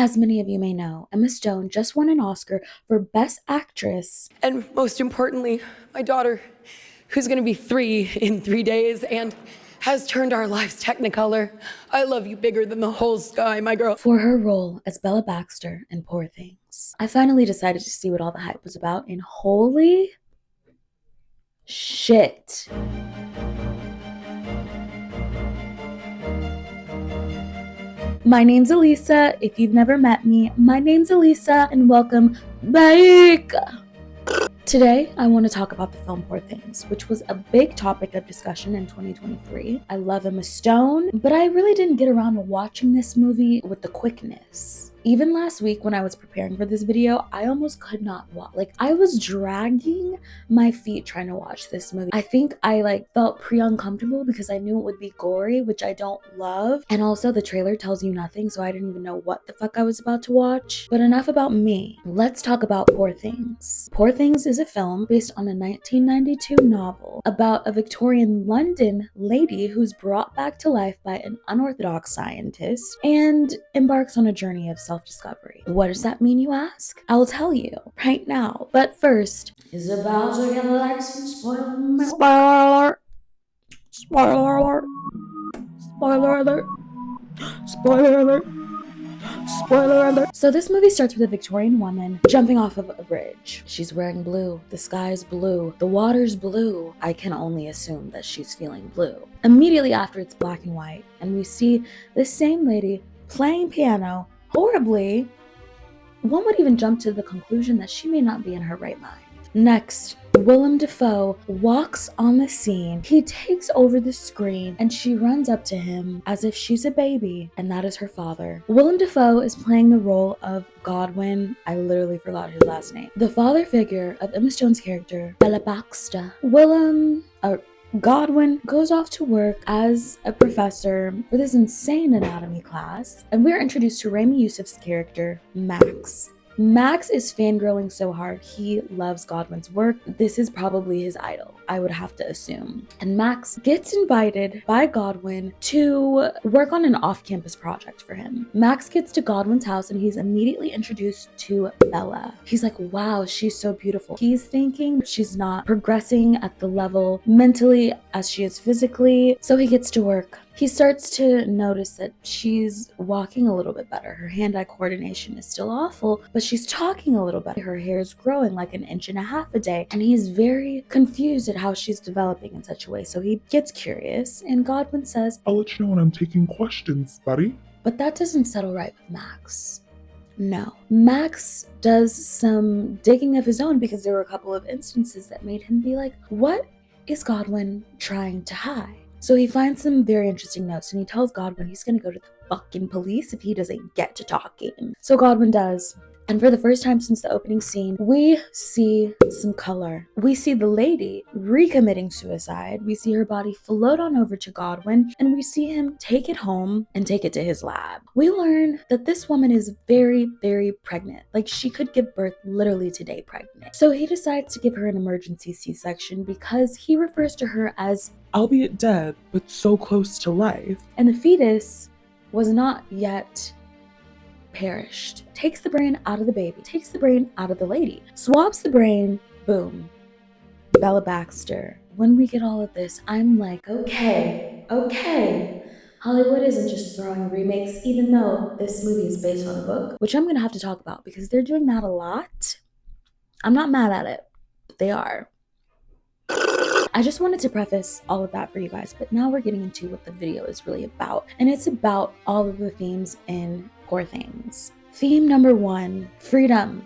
As many of you may know, Emma Stone just won an Oscar for Best Actress. And most importantly, my daughter, who's gonna be 3 in 3 days and has turned our lives technicolor. I love you bigger than the whole sky, my girl. For her role as Bella Baxter in Poor Things. I finally decided to see what all the hype was about, and holy shit. My name's Elisa. If you've never met me, my name's Elisa, and welcome back. Today, I want to talk about the film Poor Things, which was a big topic of discussion in 2023. I love Emma Stone, but I really didn't get around to watching this movie with the quickness. Even last week when I was preparing for this video, I almost could not watch. I was dragging my feet trying to watch this movie. I think I felt uncomfortable because I knew it would be gory, which I don't love. And also the trailer tells you nothing, so I didn't even know what the fuck I was about to watch. But enough about me. Let's talk about Poor Things. Poor Things is a film based on a 1992 novel about a Victorian London lady who's brought back to life by an unorthodox scientist and embarks on a journey of self-discovery. What does that mean, you ask? I'll tell you right now. But first, is it about to get like some spoiler milk? Spoiler alert! Spoiler alert! Spoiler alert! Spoiler alert! Spoiler alert! So this movie starts with a Victorian woman jumping off of a bridge. She's wearing blue. The sky's blue. The water's blue. I can only assume that she's feeling blue. Immediately after, it's black and white, and we see this same lady playing piano horribly. One would even jump to the conclusion that she may not be in her right mind. Next, Willem Dafoe walks on the scene. He takes over the screen and she runs up to him as if she's a baby, and that is her father. Willem Dafoe is playing the role of Godwin. I literally forgot his last name. The father figure of Emma Stone's character, Bella Baxter. Godwin goes off to work as a professor for this insane anatomy class, and we're introduced to Rami Youssef's character, Max. Max is fangirling so hard. He loves Godwin's work. This is probably his idol, I would have to assume. And Max gets invited by Godwin to work on an off-campus project for him. Max gets to Godwin's house and he's immediately introduced to Bella. He's like, wow, she's so beautiful. He's thinking she's not progressing at the level mentally as she is physically, so he gets to work. He starts to notice that she's walking a little bit better. Her hand-eye coordination is still awful, but she's talking a little better. Her hair is growing like 1.5 inches a day, and he's very confused at how she's developing in such a way. So he gets curious, and Godwin says, I'll let you know when I'm taking questions, buddy. But that doesn't settle right with Max. No. Max does some digging of his own because there were a couple of instances that made him be like, what is Godwin trying to hide? So he finds some very interesting notes and he tells Godwin he's gonna go to the fucking police if he doesn't get to talking. So Godwin does. And for the first time since the opening scene, we see some color. We see the lady recommitting suicide. We see her body float on over to Godwin, and we see him take it home and take it to his lab. We learn that this woman is very, very pregnant. She could give birth literally today pregnant. So he decides to give her an emergency C-section because he refers to her as albeit dead, but so close to life. And the fetus was not yet perished. Takes the brain out of the baby, takes the brain out of the lady, swaps the brain, boom, Bella Baxter. When we get all of this, I'm like, okay, Hollywood isn't just throwing remakes, even though this movie is based on a book, which I'm gonna have to talk about because they're doing that a lot. I'm not mad at it, but they are. I just wanted to preface all of that for you guys, but now we're getting into what the video is really about, and it's about all of the themes in Poor Things. Theme number 1, freedom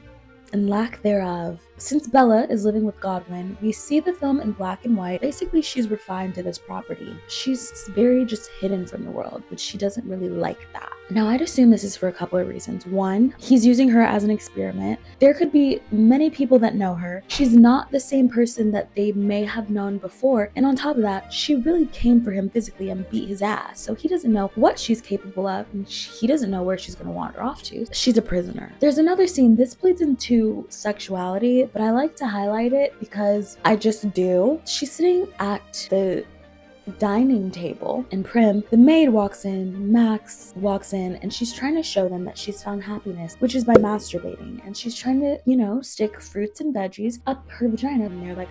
and lack thereof. Since Bella is living with Godwin, we see the film in black and white. Basically, she's refined to this property. She's very just hidden from the world, but she doesn't really like that. Now, I'd assume this is for a couple of reasons. One, he's using her as an experiment. There could be many people that know her. She's not the same person that they may have known before. And on top of that, she really came for him physically and beat his ass. So he doesn't know what she's capable of, and he doesn't know where she's going to wander off to. She's a prisoner. There's another scene. This bleeds into sexuality, but I like to highlight it because I just do. She's sitting at the dining table. And Prim, the maid, walks in, Max walks in, and she's trying to show them that she's found happiness, which is by masturbating. And she's trying to, stick fruits and veggies up her vagina. And they're like,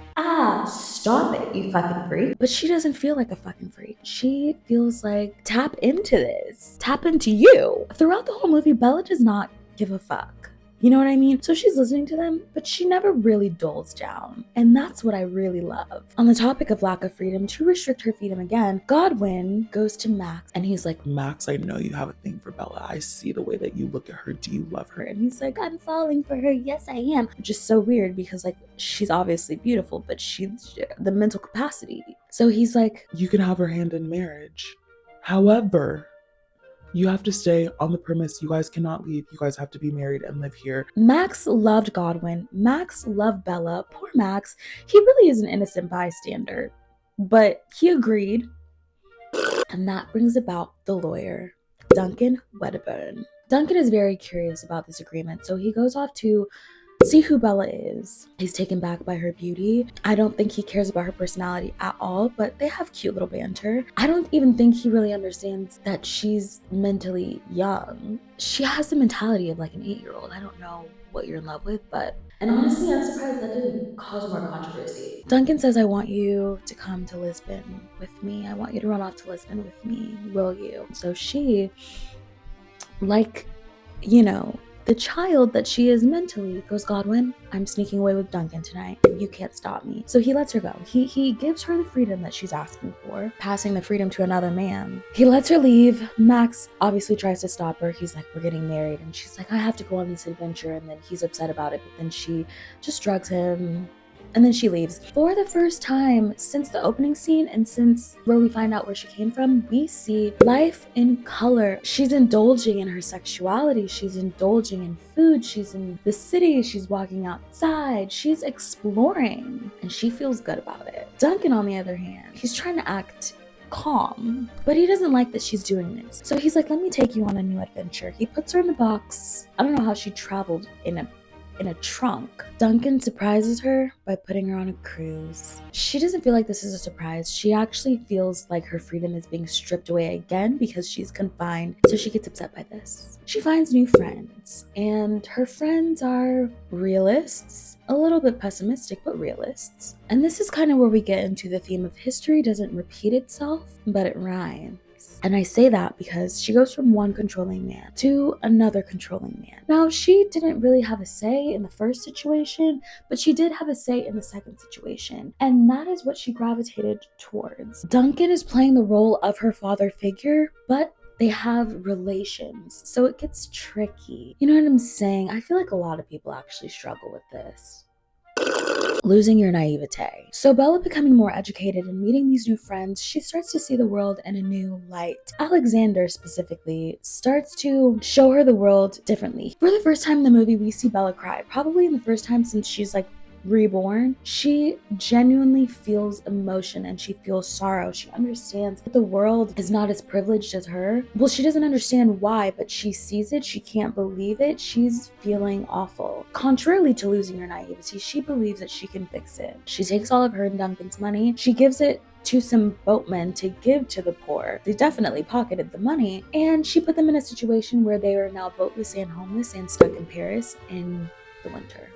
stop it, you fucking freak. But she doesn't feel like a fucking freak. She feels like, tap into this. Tap into you. Throughout the whole movie, Bella does not give a fuck. You know what I mean? So she's listening to them, but she never really doles down. And that's what I really love. On the topic of lack of freedom, to restrict her freedom again, Godwin goes to Max and he's like, Max, I know you have a thing for Bella. I see the way that you look at her. Do you love her? and he's like, I'm falling for her. Yes, I am. Which is so weird because she's obviously beautiful, but she's the mental capacity. So he's like, You can have her hand in marriage. However, you have to stay on the premise. You guys cannot leave. You guys have to be married and live here. Max loved Godwin. Max loved Bella. Poor Max. He really is an innocent bystander. But he agreed. And that brings about the lawyer, Duncan Wedderburn. Duncan is very curious about this agreement, so he goes off to see who Bella is. He's taken back by her beauty. I don't think he cares about her personality at all, but they have cute little banter. I don't even think he really understands that she's mentally young. She has the mentality of like an 8-year-old. I don't know what you're in love with, but... And honestly, I'm surprised that didn't cause more controversy. Duncan says, I want you to come to Lisbon with me. I want you to run off to Lisbon with me. Will you? So she, the child that she is mentally, goes, Godwin, I'm sneaking away with Duncan tonight. You can't stop me. So he lets her go. He gives her the freedom that she's asking for, passing the freedom to another man. He lets her leave. Max obviously tries to stop her. He's like, we're getting married. And she's like, I have to go on this adventure. And then he's upset about it. But then she just drugs him. And then she leaves. For the first time since the opening scene and since where we find out where she came from, we see life in color. She's indulging in her sexuality. She's indulging in food. She's in the city. She's walking outside. She's exploring. And she feels good about it. Duncan, on the other hand, he's trying to act calm, but he doesn't like that she's doing this. So he's like, let me take you on a new adventure. He puts her in the box. I don't know how she traveled in a trunk. Duncan surprises her by putting her on a cruise. She doesn't feel like this is a surprise. She actually feels like her freedom is being stripped away again because she's confined, so she gets upset by this. She finds new friends, and her friends are realists, a little bit pessimistic, but realists. And this is kind of where we get into the theme of history doesn't repeat itself, but it rhymes. And I say that because she goes from one controlling man to another controlling man. Now, she didn't really have a say in the first situation, but she did have a say in the second situation. And that is what she gravitated towards. Duncan is playing the role of her father figure, but they have relations, so it gets tricky. You know what I'm saying? I feel like a lot of people actually struggle with this. Losing your naivete. So Bella becoming more educated and meeting these new friends, she starts to see the world in a new light. Alexander specifically starts to show her the world differently. For the first time in the movie, we see Bella cry. Probably in the first time since she's reborn. She genuinely feels emotion and she feels sorrow. She understands that the world is not as privileged as her. Well, she doesn't understand why, but she sees it. She can't believe it. She's feeling awful. Contrarily to losing her naivety, she believes that she can fix it. She takes all of her and Duncan's money. She gives it to some boatmen to give to the poor. They definitely pocketed the money, and she put them in a situation where they are now boatless and homeless and stuck in Paris in the winter.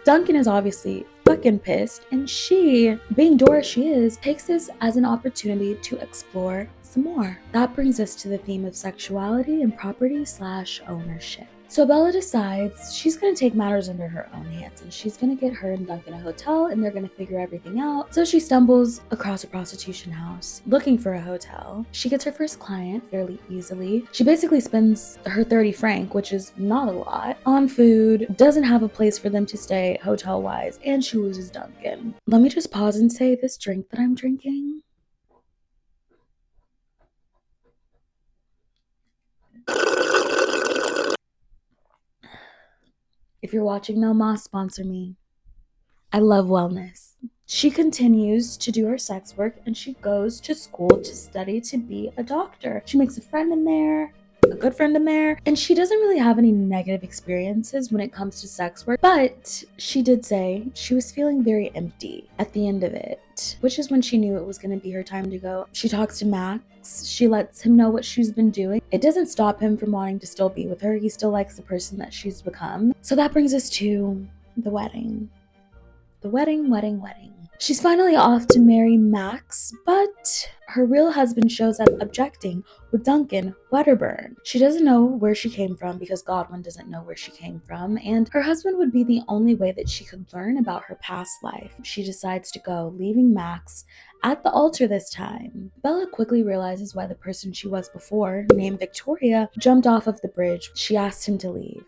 Duncan is obviously fucking pissed, and she, being Dora she is, takes this as an opportunity to explore some more. That brings us to the theme of sexuality and property/ownership. So Bella decides she's going to take matters into her own hands, and she's going to get her and Duncan a hotel, and they're going to figure everything out. So she stumbles across a prostitution house looking for a hotel. She gets her first client fairly easily. She basically spends her 30 franc, which is not a lot, on food, doesn't have a place for them to stay hotel-wise, and she loses Duncan. Let me just pause and say this drink that I'm drinking. If you're watching, Mel Moss, sponsor me. I love wellness. She continues to do her sex work and she goes to school to study to be a doctor. She makes a friend in there. a good friend in there, and she doesn't really have any negative experiences when it comes to sex work, but she did say she was feeling very empty at the end of it, which is when she knew it was going to be her time to go. She talks to Max. She lets him know what she's been doing. It doesn't stop him from wanting to still be with her. He still likes the person that she's become. So that brings us to the wedding. The wedding. She's finally off to marry Max, but her real husband shows up objecting with Duncan Wedderburn. She doesn't know where she came from because Godwin doesn't know where she came from, and her husband would be the only way that she could learn about her past life. She decides to go, leaving Max at the altar this time. Bella quickly realizes why the person she was before, named Victoria, jumped off of the bridge. She asks him to leave.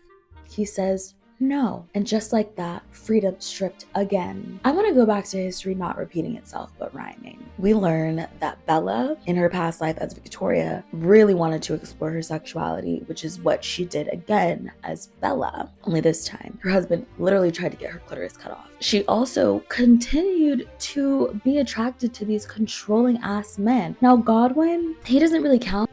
He says, no. And just like that, freedom stripped again. I want to go back to history not repeating itself, but rhyming. We learn that Bella, in her past life as Victoria, really wanted to explore her sexuality, which is what she did again as Bella. Only this time, her husband literally tried to get her clitoris cut off. She also continued to be attracted to these controlling ass men. Now, Godwin, he doesn't really count.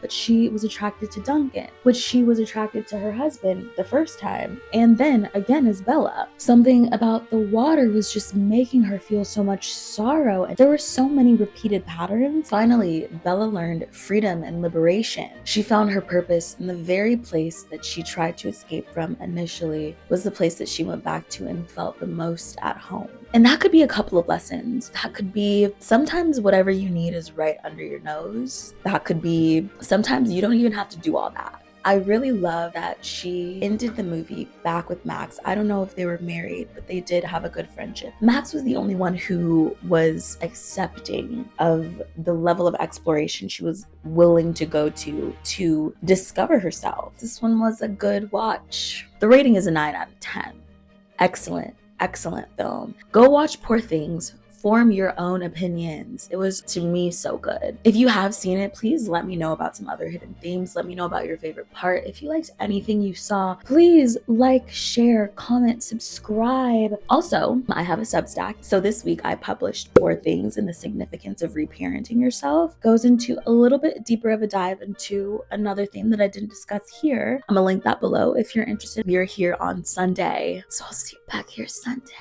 But she was attracted to Duncan, which she was attracted to her husband the first time, and then again as Bella. Something about the water was just making her feel so much sorrow, and there were so many repeated patterns. Finally, Bella learned freedom and liberation. She found her purpose in the very place that she tried to escape from initially, was the place that she went back to and felt the most at home. And that could be a couple of lessons. That could be sometimes whatever you need is right under your nose. That could be sometimes you don't even have to do all that. I really love that she ended the movie back with Max. I don't know if they were married, but they did have a good friendship. Max was the only one who was accepting of the level of exploration she was willing to go to discover herself. This one was a good watch. The rating is a 9 out of 10. Excellent film. Go watch Poor Things. Form your own opinions. It was, to me, so good. If you have seen it, please let me know about some other hidden themes. Let me know about your favorite part. If you liked anything you saw, please like, share, comment, subscribe. Also, I have a Substack. So this week I published 4 things in the significance of reparenting yourself. Goes into a little bit deeper of a dive into another theme that I didn't discuss here. I'm gonna link that below if you're interested. We're here on Sunday. So I'll see you back here Sunday.